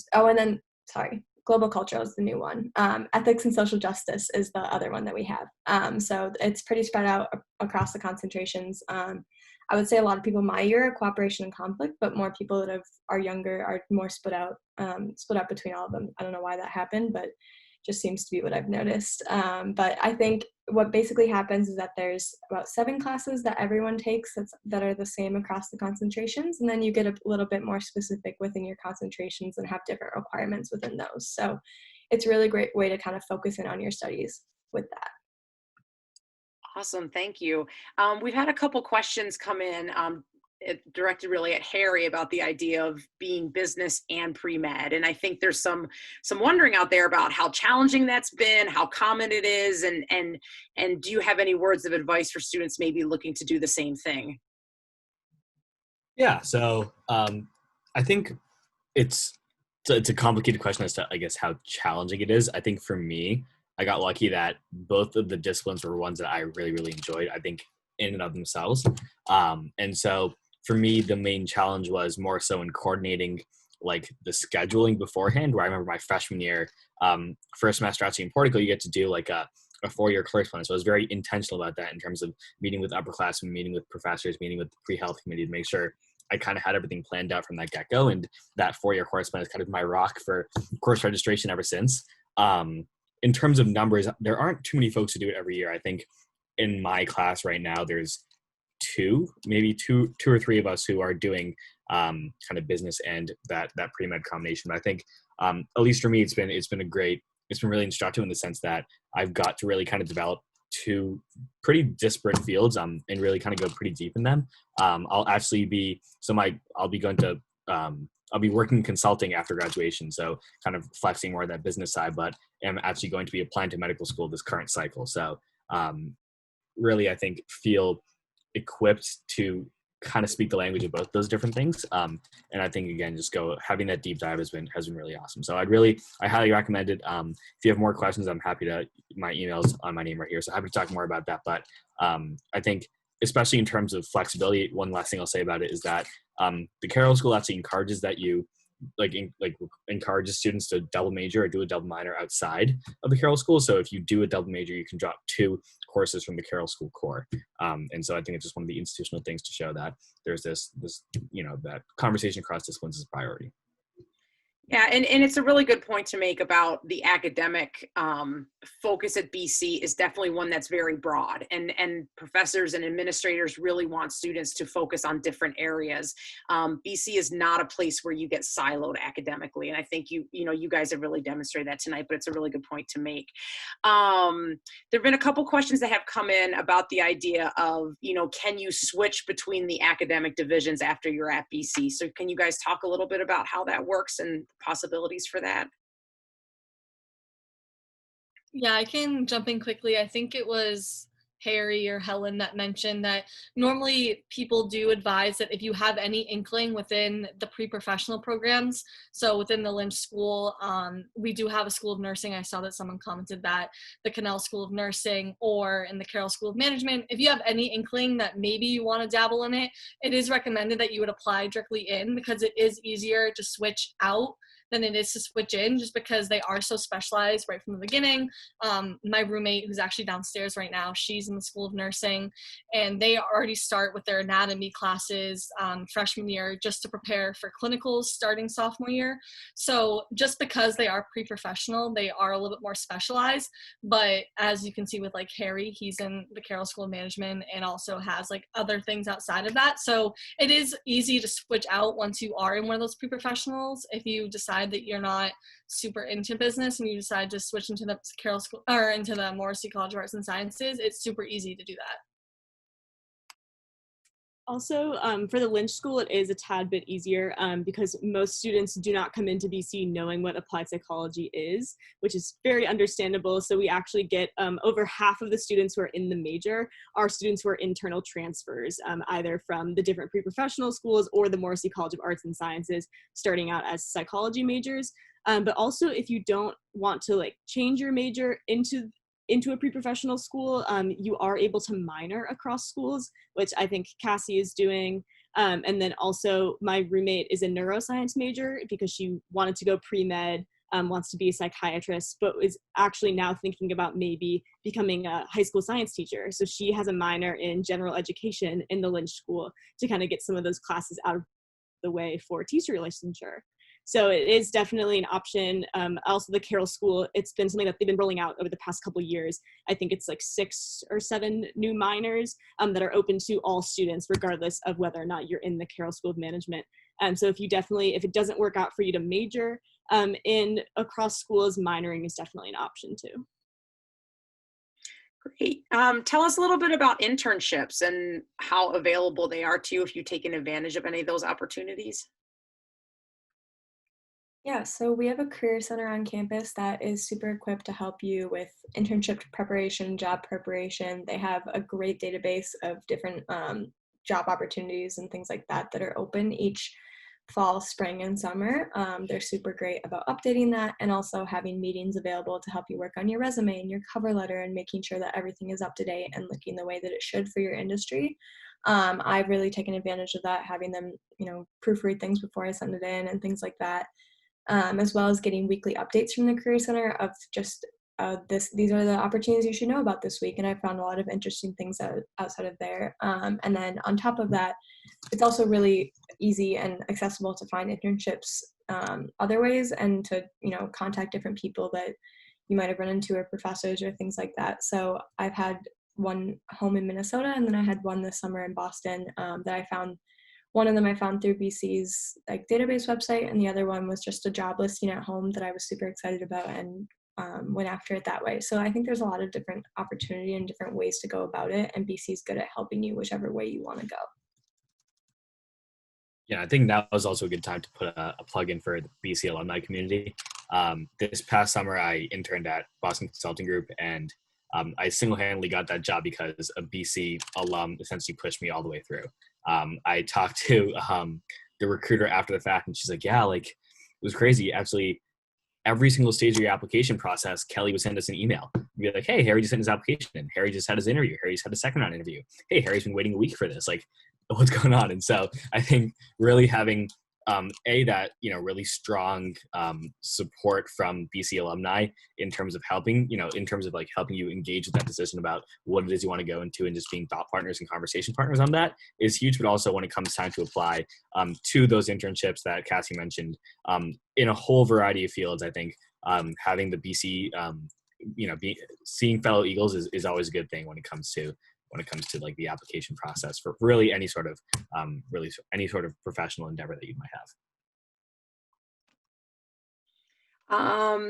global cultural is the new one. Ethics and social justice is the other one that we have. So it's pretty spread out across the concentrations. I would say a lot of people my year are cooperation and conflict, but more people that are younger are more split up between all of them. I don't know why that happened, but just seems to be what I've noticed. But I think what basically happens is that there's about 7 classes that everyone takes that are the same across the concentrations, and then you get a little bit more specific within your concentrations and have different requirements within those. So it's a really great way to kind of focus in on your studies with that. Awesome, thank you. We've had a couple questions come in directed really at Harry about the idea of being business and pre-med. And I think there's some wondering out there about how challenging that's been, how common it is, and do you have any words of advice for students maybe looking to do the same thing? Yeah, so I think it's a complicated question as to, I guess, how challenging it is. I think for me, I got lucky that both of the disciplines were ones that I really, really enjoyed, I think, in and of themselves. And so for me, the main challenge was more so in coordinating like the scheduling beforehand, where I remember my freshman year, first semester actually in Portugal, you get to do like a 4-year course plan. So I was very intentional about that in terms of meeting with upperclassmen, meeting with professors, meeting with the pre-health committee to make sure I kind of had everything planned out from that get-go. And that 4-year course plan is kind of my rock for course registration ever since. In terms of numbers, there aren't too many folks who do it every year. I think in my class right now, there's maybe two or three of us who are doing kind of business and that pre-med combination. But I think at least for me, it's been really instructive in the sense that I've got to really kind of develop 2 pretty disparate fields and really kind of go pretty deep in them. I'll be working consulting after graduation, so kind of flexing more of that business side, but am actually going to be applying to medical school this current cycle. So really, I think, feel equipped to kind of speak the language of both those different things. And I think, again, just having that deep dive has been really awesome. So I highly recommend it. If you have more questions, I'm happy to, my email's on my name right here. So happy to talk more about that. But I think, especially in terms of flexibility, one last thing I'll say about it is that the Carroll School actually encourages that you encourages students to double major or do a double minor outside of the Carroll School. So if you do a double major, you can drop 2 courses from the Carroll School core. And so I think it's just one of the institutional things to show that there's this that conversation across disciplines is a priority. Yeah, and it's a really good point to make about the academic focus at BC is definitely one that's very broad, and professors and administrators really want students to focus on different areas. BC is not a place where you get siloed academically, and I think you guys have really demonstrated that tonight, but it's a really good point to make. There have been a couple questions that have come in about the idea of, can you switch between the academic divisions after you're at BC? So can you guys talk a little bit about how that works and possibilities for that? Yeah, I can jump in quickly. I think it was Harry or Helen that mentioned that normally people do advise that if you have any inkling within the pre-professional programs, so within the Lynch School, we do have a School of Nursing. I saw that someone commented that the Cannell School of Nursing or in the Carroll School of Management, if you have any inkling that maybe you want to dabble in it, it is recommended that you would apply directly in, because it is easier to switch out than it is to switch in, just because they are so specialized right from the beginning. My roommate, who's actually downstairs right now, she's in the School of Nursing, and they already start with their anatomy classes freshman year just to prepare for clinicals starting sophomore year. So just because they are pre-professional, they are a little bit more specialized. But as you can see with like Harry, he's in the Carroll School of Management and also has like other things outside of that. So it is easy to switch out once you are in one of those pre-professionals. If you decide that you're not super into business and you decide to switch into the Carroll School or into the Morrissey College of Arts and Sciences, it's super easy to do that. Also, for the Lynch School, it is a tad bit easier because most students do not come into BC knowing what applied psychology is, which is very understandable. So we actually get over half of the students who are in the major are students who are internal transfers, either from the different pre-professional schools or the Morrissey College of Arts and Sciences, starting out as psychology majors. But also, if you don't want to like change your major into a pre-professional school, you are able to minor across schools, which I think Cassie is doing. And then also my roommate is a neuroscience major because she wanted to go pre-med wants to be a psychiatrist, but is actually now thinking about maybe becoming a high school science teacher. So she has a minor in general education in the Lynch School to kind of get some of those classes out of the way for teacher licensure. So it is definitely an option. Also the Carroll School, it's been something that they've been rolling out over the past couple of years. I think it's like 6 or 7 new minors that are open to all students, regardless of whether or not you're in the Carroll School of Management. So if it doesn't work out for you to major in across schools, minoring is definitely an option too. Great. Tell us a little bit about internships and how available they are to you if you've taken advantage of any of those opportunities. Yeah, so we have a career center on campus that is super equipped to help you with internship preparation, job preparation. They have a great database of different job opportunities and things like that that are open each fall, spring, and summer. They're super great about updating that and also having meetings available to help you work on your resume and your cover letter and making sure that everything is up to date and looking the way that it should for your industry. I've really taken advantage of that, having them, proofread things before I send it in and things like that. As well as getting weekly updates from the Career Center of just these are the opportunities you should know about this week. And I found a lot of interesting things outside of there. And then on top of that, it's also really easy and accessible to find internships other ways and to, contact different people that you might have run into or professors or things like that. So I've had one home in Minnesota and then I had one this summer in Boston that I found. One of them I found through BC's database website, and the other one was just a job listing at home that I was super excited about and went after it that way. So I think there's a lot of different opportunity and different ways to go about it, and BC's good at helping you whichever way you want to go. Yeah, I think now is also a good time to put a plug in for the BC alumni community. This past summer, I interned at Boston Consulting Group, and I single-handedly got that job because a BC alum essentially pushed me all the way through. I talked to the recruiter after the fact, and she's like, yeah, it was crazy. Actually, every single stage of your application process, Kelly would send us an email. Be like, hey, Harry just sent his application in. Harry just had his interview. Harry just had a second round interview. Hey, Harry's been waiting a week for this. What's going on? And so I think really having that really strong support from BC alumni in terms of helping helping you engage with that decision about what it is you want to go into and just being thought partners and conversation partners on that is huge. But also when it comes time to apply to those internships that Cassie mentioned in a whole variety of fields, I think having the BC seeing fellow Eagles is always a good thing when it comes to the application process for really any sort of professional endeavor that you might have.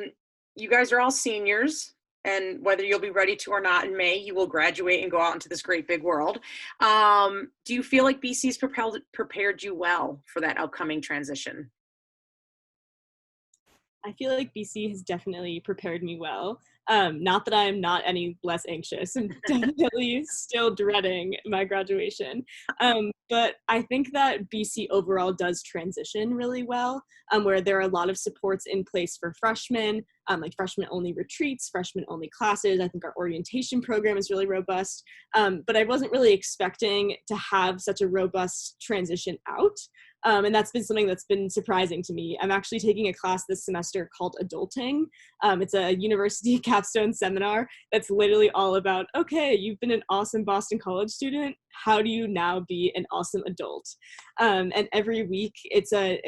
You guys are all seniors, and whether you'll be ready to or not in May, you will graduate and go out into this great big world. Do you feel like BC's prepared you well for that upcoming transition? I feel like BC has definitely prepared me well. Not that I'm not any less anxious. I'm definitely still dreading my graduation. But I think that BC overall does transition really well, where there are a lot of supports in place for freshmen, like freshman-only retreats, freshman-only classes. I think our orientation program is really robust. But I wasn't really expecting to have such a robust transition out. And that's been something that's been surprising to me. I'm actually taking a class this semester called Adulting. It's a university capstone seminar that's literally all about, okay, you've been an awesome Boston College student. How do you now be an awesome adult? And every week, it's a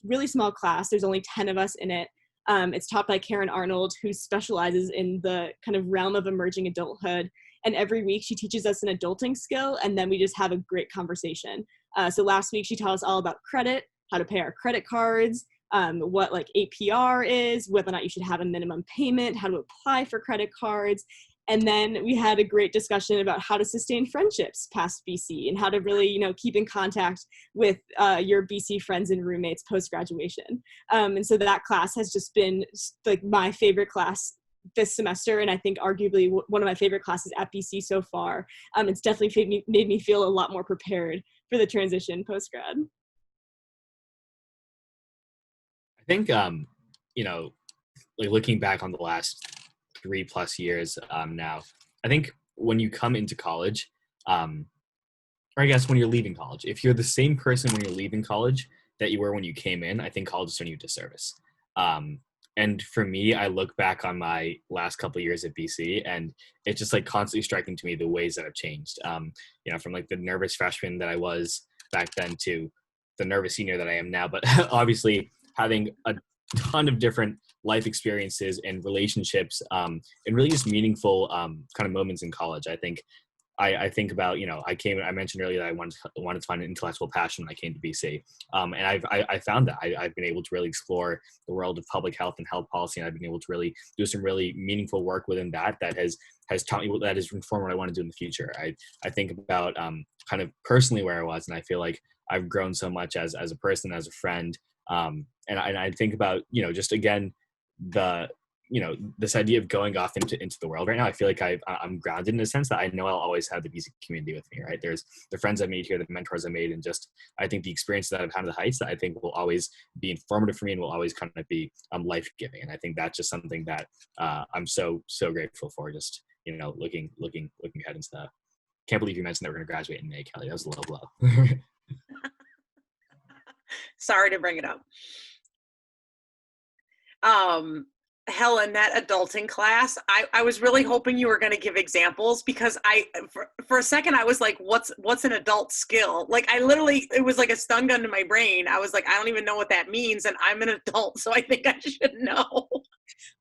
really small class. There's only 10 of us in it. It's taught by Karen Arnold, who specializes in the kind of realm of emerging adulthood. And every week she teaches us an adulting skill, and then we just have a great conversation. So last week she taught us all about credit, how to pay our credit cards, what APR is, whether or not you should have a minimum payment, how to apply for credit cards. And then we had a great discussion about how to sustain friendships past BC and how to really, keep in contact with your BC friends and roommates post-graduation. And so that class has just been my favorite class this semester, and I think arguably one of my favorite classes at BC so far. It's definitely made me feel a lot more prepared for the transition post-grad. I think, looking back on the last 3+ years now, I think when you come into college, or I guess when you're leaving college, if you're the same person when you're leaving college that you were when you came in, I think college is doing you a disservice. And for me, I look back on my last couple of years at BC, and it's just like constantly striking to me the ways that have changed. From like the nervous freshman that I was back then to the nervous senior that I am now. But obviously, having a ton of different life experiences and relationships, and really just meaningful kind of moments in college. I think about, I mentioned earlier that I wanted to find an intellectual passion when I came to BC. And I found that I've been able to really explore the world of public health and health policy. And I've been able to really do some really meaningful work within that has taught me that has informed what I want to do in the future. I think about kind of personally where I was, and I feel like I've grown so much as a person, as a friend. And I think about, just again, this idea of going off into the world right now. I feel like I'm grounded in a sense that I know I'll always have the BC community with me, right? There's the friends I've made here, the mentors I made, and just, I think the experience that I've had at the Heights that I think will always be informative for me and will always kind of be life-giving. And I think that's just something that I'm so grateful for, just, looking ahead into that. Can't believe you mentioned that we're going to graduate in May, Kelly. That was a low blow. Sorry to bring it up. Helen, that adulting class, I was really hoping you were going to give examples, because for a second I was like, what's an adult skill? Like, it was like a stun gun to my brain. I was like, I don't even know what that means, and I'm an adult, so I think I should know.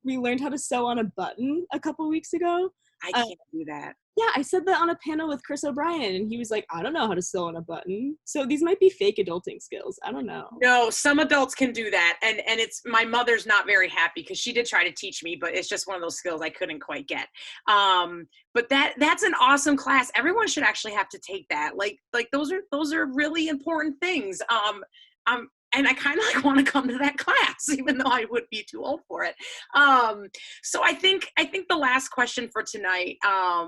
We learned how to sew on a button a couple weeks ago. I can't do that. Yeah, I said that on a panel with Chris O'Brien, and he was like, I don't know how to sew on a button. So these might be fake adulting skills. I don't know. No, some adults can do that. And it's, my mother's not very happy because she did try to teach me, but it's just one of those skills I couldn't quite get. But that's an awesome class. Everyone should actually have to take that. Like those are really important things. And I kind of like want to come to that class, even though I would be too old for it. So I think the last question for tonight, I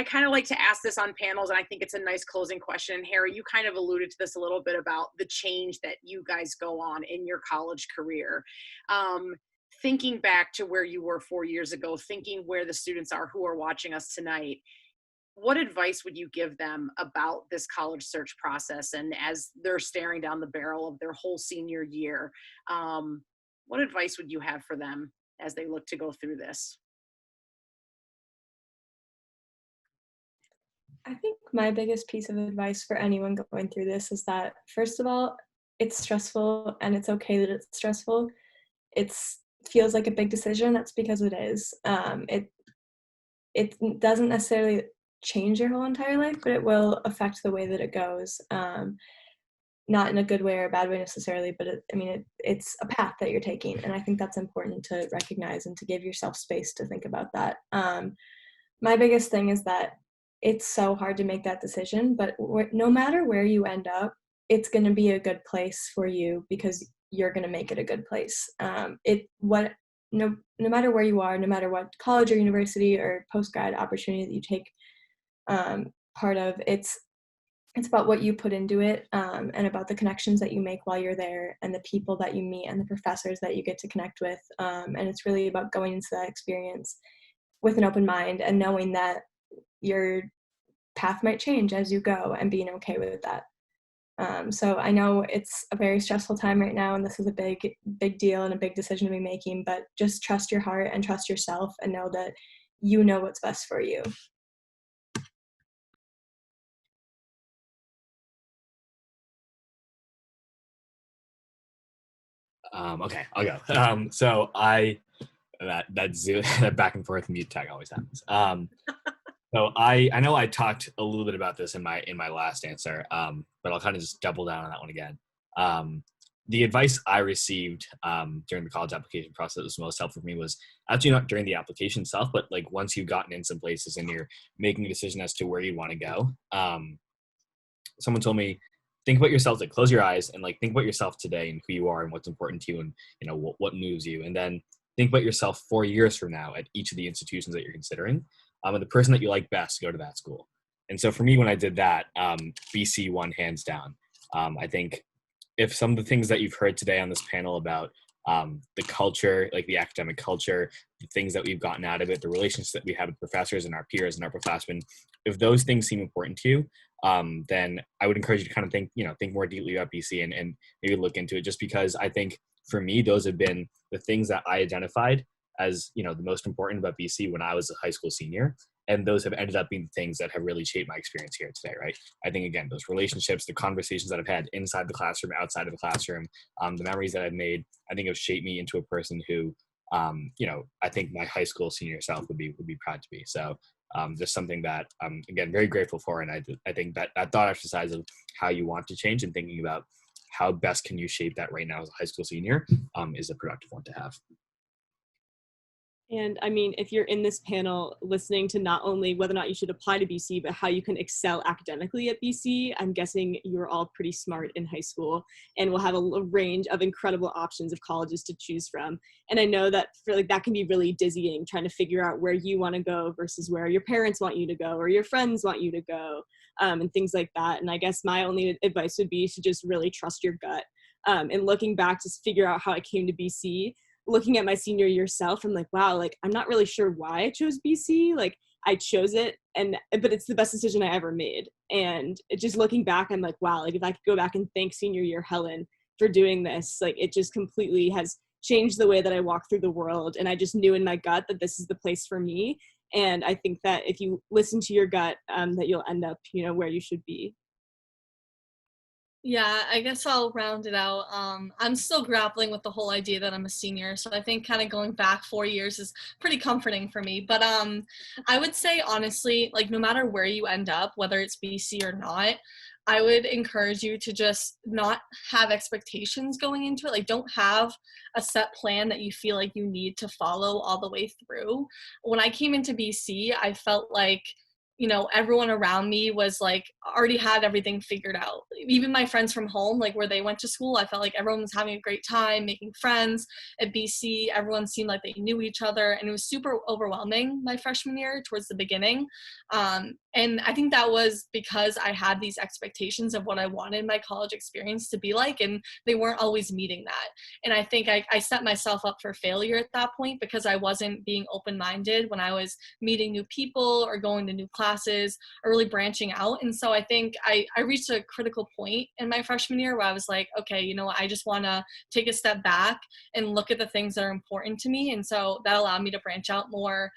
kind of like to ask this on panels, and I think it's a nice closing question. And Harry, you kind of alluded to this a little bit about the change that you guys go on in your college career. Thinking back to where you were 4 years ago, thinking where the students are who are watching us tonight, what advice would you give them about this college search process? And as they're staring down the barrel of their whole senior year, what advice would you have for them as they look to go through this? I think my biggest piece of advice for anyone going through this is that, first of all, it's stressful, and it's okay that it's stressful. It feels like a big decision. That's because it is. It doesn't necessarily change your whole entire life, but it will affect the way that it goes. Not in a good way or a bad way necessarily, but it's a path that you're taking, and I think that's important to recognize and to give yourself space to think about that. My biggest thing is that it's so hard to make that decision, but no matter where you end up, it's going to be a good place for you because you're going to make it a good place. No matter where you are, no matter what college or university or post-grad opportunity that you take part of, it's about what you put into it, and about the connections that you make while you're there, and the people that you meet, and the professors that you get to connect with. And it's really about going into that experience with an open mind and knowing that your path might change as you go, and being okay with that. So I know it's a very stressful time right now, and this is a big deal and a big decision to be making, but just trust your heart and trust yourself, and know that you know what's best for you. Okay, I'll go. So that back and forth mute tag always happens. So I know I talked a little bit about this in my last answer, but I'll kind of just double down on that one again. The advice I received during the college application process that was most helpful for me was actually not during the application itself, but like once you've gotten in some places and you're making a decision as to where you want to go. Someone told me, think about yourself, like close your eyes and like think about yourself today and who you are and what's important to you and what moves you. And then think about yourself 4 years from now at each of the institutions that you're considering. And the person that you like best, go to that school. And so for me, when I did that, BC won hands down. I think if some of the things that you've heard today on this panel about the culture, like the academic culture, the things that we've gotten out of it, the relationships that we have with professors and our peers and our upperclassmen, if those things seem important to you, then I would encourage you to kind of think more deeply about BC and maybe look into it, just because I think for me, those have been the things that I identified as, the most important about BC when I was a high school senior. And those have ended up being the things that have really shaped my experience here today, right? I think, again, those relationships, the conversations that I've had inside the classroom, outside of the classroom, the memories that I've made, I think have shaped me into a person who, I think my high school senior self would be proud to be. So just something that I'm, again, very grateful for. And I think that thought exercise of how you want to change and thinking about how best can you shape that right now as a high school senior is a productive one to have. And I mean, if you're in this panel listening to not only whether or not you should apply to BC, but how you can excel academically at BC, I'm guessing you're all pretty smart in high school and will have a range of incredible options of colleges to choose from. And I know that that can be really dizzying, trying to figure out where you want to go versus where your parents want you to go or your friends want you to go, and things like that. And I guess my only advice would be to just really trust your gut. And looking back to figure out how I came to BC, looking at my senior year self, I'm like, wow, like, I'm not really sure why I chose BC. Like, I chose it, but it's the best decision I ever made. And just looking back, I'm like, wow, like, if I could go back and thank senior year Helen for doing this, like, it just completely has changed the way that I walk through the world. And I just knew in my gut that this is the place for me. And I think that if you listen to your gut, that you'll end up, where you should be. Yeah, I guess I'll round it out. I'm still grappling with the whole idea that I'm a senior, so I think kind of going back 4 years is pretty comforting for me. But I would say honestly, like, no matter where you end up, whether it's BC or not, I would encourage you to just not have expectations going into it. Like, don't have a set plan that you feel like you need to follow all the way through. When I came into BC, I felt like everyone around me was like already had everything figured out. Even my friends from home, like where they went to school, I felt like everyone was having a great time making friends. At BC, everyone seemed like they knew each other, and it was super overwhelming my freshman year towards the beginning. And I think that was because I had these expectations of what I wanted my college experience to be like, and they weren't always meeting that. And I think I set myself up for failure at that point because I wasn't being open-minded when I was meeting new people or going to new classes or really branching out. And so I think I reached a critical point in my freshman year where I was like, okay, I just want to take a step back and look at the things that are important to me. And so that allowed me to branch out more,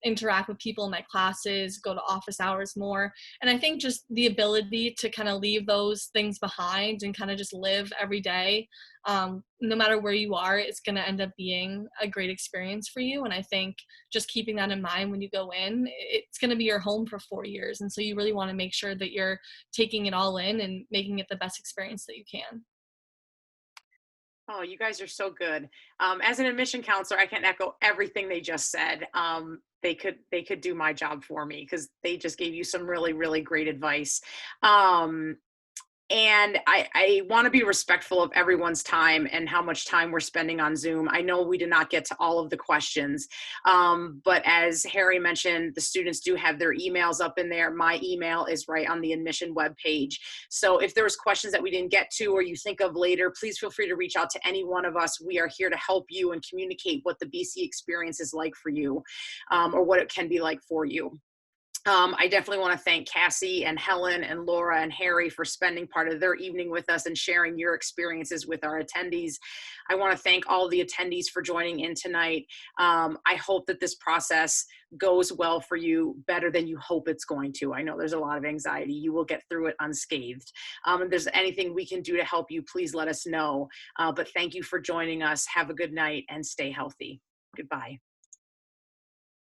interact with people in my classes, go to office hours more. And I think just the ability to kind of leave those things behind and kind of just live every day, no matter where you are, it's going to end up being a great experience for you. And I think just keeping that in mind when you go in, it's going to be your home for 4 years. And so you really want to make sure that you're taking it all in and making it the best experience that you can. Oh, you guys are so good. As an admission counselor, I can echo everything they just said. They could do my job for me because they just gave you some really, really great advice. And I want to be respectful of everyone's time and how much time we're spending on Zoom. I know we did not get to all of the questions, but as Harry mentioned, the students do have their emails up in there. My email is right on the admission webpage. So if there's questions that we didn't get to or you think of later, please feel free to reach out to any one of us. We are here to help you and communicate what the BC experience is like for you, or what it can be like for you. I definitely want to thank Cassie and Helen and Laura and Harry for spending part of their evening with us and sharing your experiences with our attendees. I want to thank all the attendees for joining in tonight. I hope that this process goes well for you, better than you hope it's going to. I know there's a lot of anxiety. You will get through it unscathed. If there's anything we can do to help you, please let us know. But thank you for joining us. Have a good night and stay healthy. Goodbye.